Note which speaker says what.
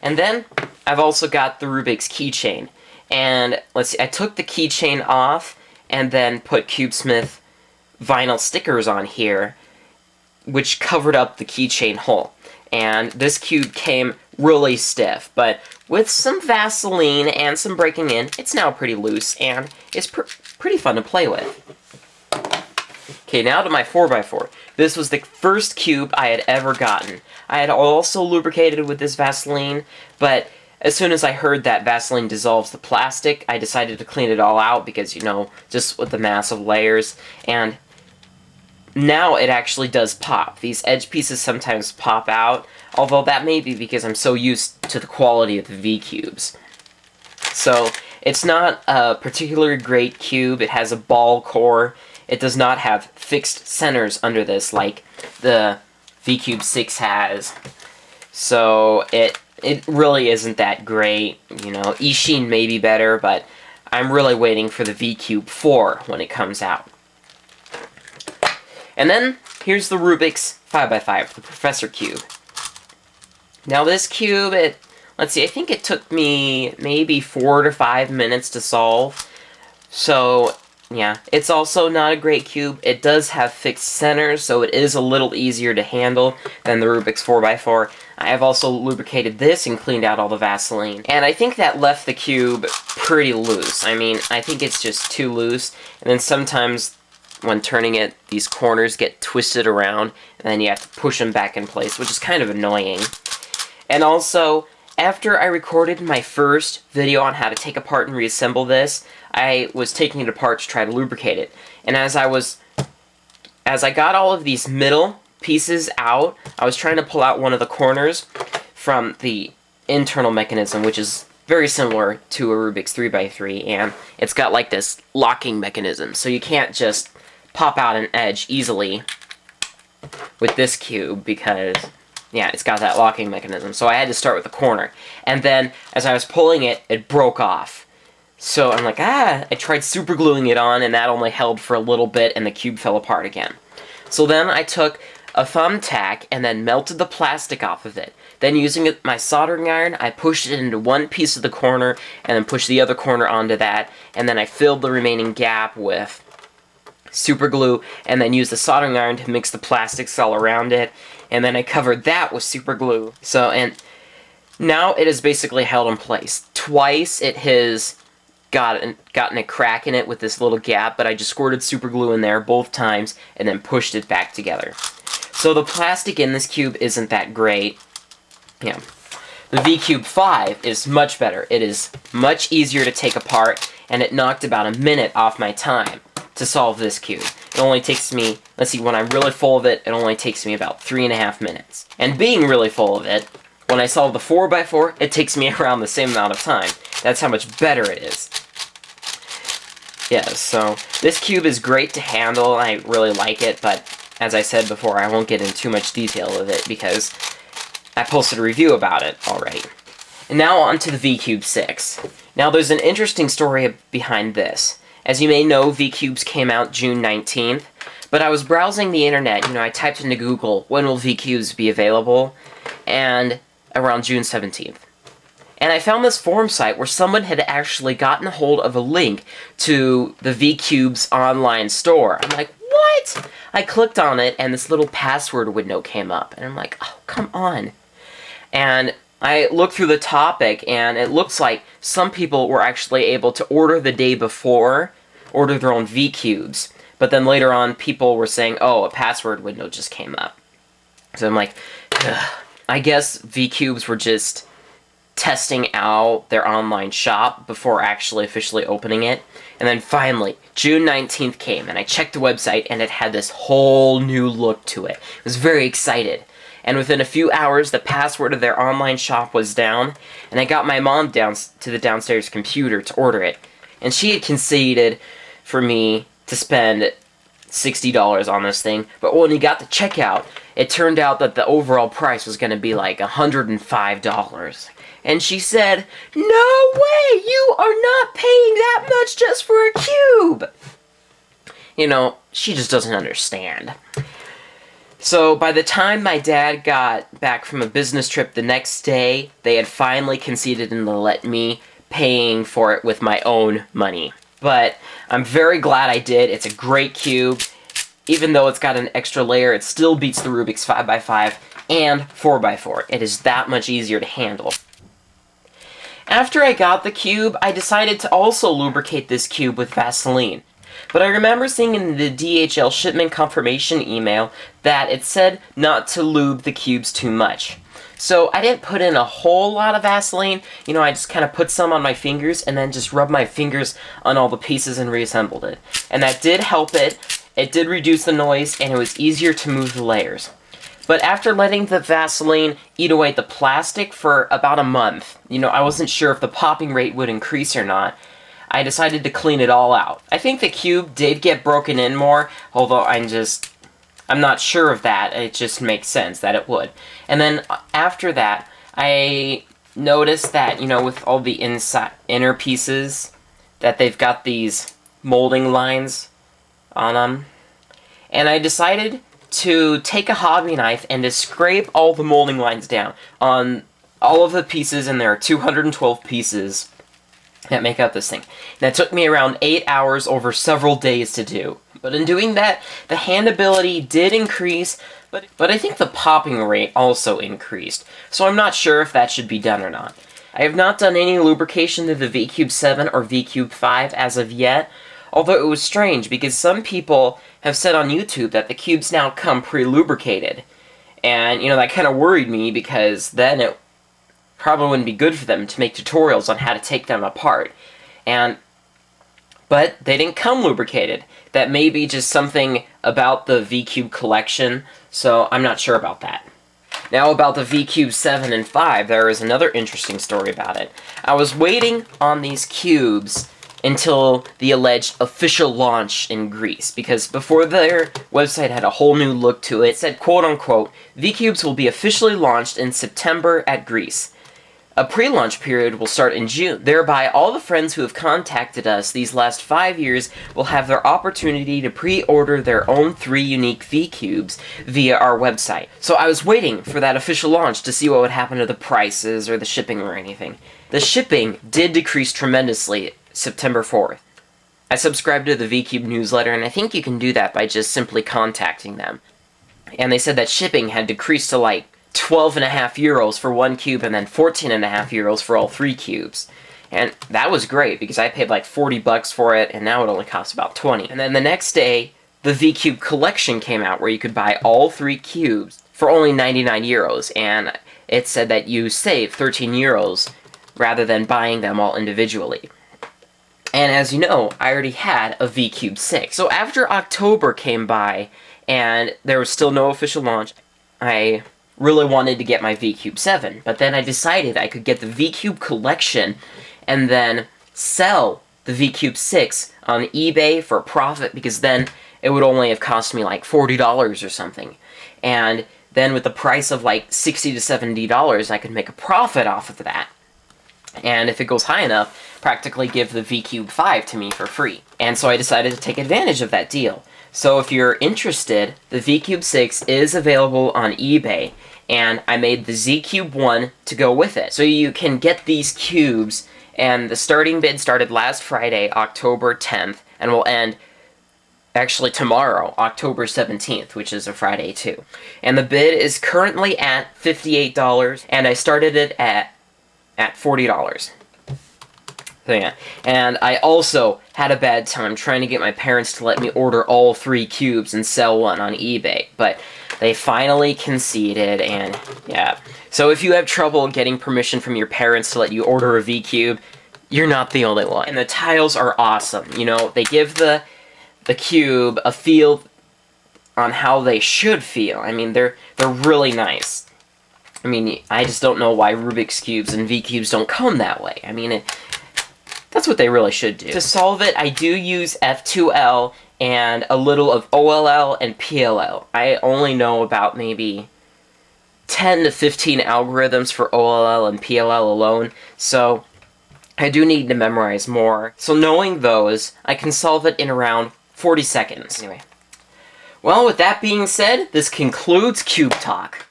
Speaker 1: And then I've also got the Rubik's keychain. And let's see, I took the keychain off and then put CubeSmith vinyl stickers on here, which covered up the keychain hole. And this cube came really stiff, but with some Vaseline and some breaking in, it's now pretty loose, and it's pretty fun to play with. Okay, now to my 4x4. This was the first cube I had ever gotten. I had also lubricated with this Vaseline, but as soon as I heard that Vaseline dissolves the plastic, I decided to clean it all out because, you know, just with the massive layers, and now it actually does pop. These edge pieces sometimes pop out, although that may be because I'm so used to the quality of the V-cubes. So, it's not a particularly great cube. It has a ball core. It does not have fixed centers under this like the V-Cube 6 has. So, it really isn't that great. You know, Ishin may be better, but I'm really waiting for the V-Cube 4 when it comes out. And then, here's the Rubik's 5x5, the Professor Cube. Now this cube, let's see, I think it took me maybe 4 to 5 minutes to solve. So, yeah, it's also not a great cube. It does have fixed centers, so it is a little easier to handle than the Rubik's 4x4. I have also lubricated this and cleaned out all the Vaseline. And I think that left the cube pretty loose. I mean, I think it's just too loose, and then sometimes when turning it, these corners get twisted around, and then you have to push them back in place, which is kind of annoying. And also, after I recorded my first video on how to take apart and reassemble this, I was taking it apart to try to lubricate it. And as I got all of these middle pieces out, I was trying to pull out one of the corners from the internal mechanism, which is very similar to a Rubik's 3x3, and it's got like this locking mechanism, so you can't just pop out an edge easily with this cube because, yeah, it's got that locking mechanism. So I had to start with the corner. And then, as I was pulling it, it broke off. So I'm like, I tried super gluing it on, and that only held for a little bit, and the cube fell apart again. So then I took a thumbtack and then melted the plastic off of it. Then using my soldering iron, I pushed it into one piece of the corner, and then pushed the other corner onto that, and then I filled the remaining gap with super glue, and then used the soldering iron to mix the plastics all around it, and then I covered that with super glue. So, and now it is basically held in place. Twice it has gotten a crack in it with this little gap, but I just squirted super glue in there both times, and then pushed it back together. So the plastic in this cube isn't that great. Yeah. The V-Cube 5 is much better. It is much easier to take apart, and it knocked about a minute off my time to solve this cube. It only takes me, let's see, when I'm really full of it, it only takes me about 3.5 minutes. And being really full of it, when I solve the 4x4, it takes me around the same amount of time. That's how much better it is. Yeah, so this cube is great to handle, I really like it, but as I said before, I won't get into too much detail of it because I posted a review about it already. And now on to the V-Cube 6. Now there's an interesting story behind this. As you may know, V-Cubes came out June 19th, but I was browsing the internet, you know, I typed into Google, when will V-Cubes be available, and around June 17th. And I found this forum site where someone had actually gotten a hold of a link to the V-Cubes online store. I'm like, what? I clicked on it, and this little password window came up, and I'm like, oh, come on. And I looked through the topic, and it looks like some people were actually able to order the day before, order their own V-Cubes, but then later on people were saying, oh, a password window just came up. So I'm like, ugh. I guess V-Cubes were just testing out their online shop before actually officially opening it. And then finally, June 19th came, and I checked the website, and it had this whole new look to it. I was very excited. And within a few hours, the password of their online shop was down, and I got my mom down to the downstairs computer to order it. And she had conceded for me to spend $60 on this thing, but when we got to checkout, it turned out that the overall price was going to be like $105. And she said, no way, you are not paying that much just for a cube! You know, she just doesn't understand. So by the time my dad got back from a business trip the next day, they had finally conceded and let me paying for it with my own money. But I'm very glad I did. It's a great cube. Even though it's got an extra layer, it still beats the Rubik's 5x5 and 4x4. It is that much easier to handle. After I got the cube, I decided to also lubricate this cube with Vaseline. But I remember seeing in the DHL shipment confirmation email that it said not to lube the cubes too much. So I didn't put in a whole lot of Vaseline. You know, I just kind of put some on my fingers and then just rubbed my fingers on all the pieces and reassembled it. And that did help it. It did reduce the noise, and it was easier to move the layers. But after letting the Vaseline eat away the plastic for about a month, you know, I wasn't sure if the popping rate would increase or not, I decided to clean it all out. I think the cube did get broken in more, although I'm not sure of that. It just makes sense that it would. And then after that, I noticed that, you know, with all the inner pieces, that they've got these molding lines on them. And I decided to take a hobby knife and to scrape all the molding lines down on all of the pieces, and there are 212 pieces that make up this thing. That took me around 8 hours over several days to do. But in doing that, the handability did increase, but I think the popping rate also increased. So I'm not sure if that should be done or not. I have not done any lubrication to the VCube 7 or VCube 5 as of yet, although it was strange because some people have said on YouTube that the cubes now come pre-lubricated. And, you know, that kind of worried me because then it probably wouldn't be good for them to make tutorials on how to take them apart. But they didn't come lubricated. That may be just something about the VCube collection, so I'm not sure about that. Now about the VCube 7 and 5, there is another interesting story about it. I was waiting on these cubes until the alleged official launch in Greece, because before their website had a whole new look to it, it said, quote-unquote, VCubes will be officially launched in September at Greece. A pre-launch period will start in June. Thereby, all the friends who have contacted us these last 5 years will have their opportunity to pre-order their own 3 unique VCubes via our website. So I was waiting for that official launch to see what would happen to the prices or the shipping or anything. The shipping did decrease tremendously September 4th. I subscribed to the VCube newsletter, and I think you can do that by just simply contacting them. And they said that shipping had decreased to like 12.5 euros for 1 cube and then 14.5 euros for all 3 cubes. And that was great because I paid like 40 bucks for it, and now it only costs about 20. And then the next day, the VCube collection came out where you could buy all 3 cubes for only 99 euros, and it said that you save 13 euros rather than buying them all individually. And as you know, I already had a VCube 6. So after October came by, and there was still no official launch, I really wanted to get my VCube 7. But then I decided I could get the VCube collection, and then sell the VCube 6 on eBay for a profit, because then it would only have cost me like $40 or something. And then with the price of like $60 to $70, I could make a profit off of that. And if it goes high enough, practically give the VCube 5 to me for free. And so I decided to take advantage of that deal. So if you're interested, the VCube 6 is available on eBay, and I made the ZCube 1 to go with it. So you can get these cubes, and the starting bid started last Friday, October 10th, and will end actually tomorrow, October 17th, which is a Friday too. And the bid is currently at $58, and I started it at $40. So yeah, and I also had a bad time trying to get my parents to let me order all 3 cubes and sell one on eBay, but they finally conceded, and yeah. So if you have trouble getting permission from your parents to let you order a VCube, you're not the only one. And the tiles are awesome. You know, they give the cube a feel on how they should feel. I mean, they're really nice. I mean, I just don't know why Rubik's Cubes and VCubes don't come that way. I mean, that's what they really should do. To solve it, I do use F2L and a little of OLL and PLL. I only know about maybe 10 to 15 algorithms for OLL and PLL alone, so I do need to memorize more. So knowing those, I can solve it in around 40 seconds. Anyway, Well, with that being said, this concludes Cube Talk.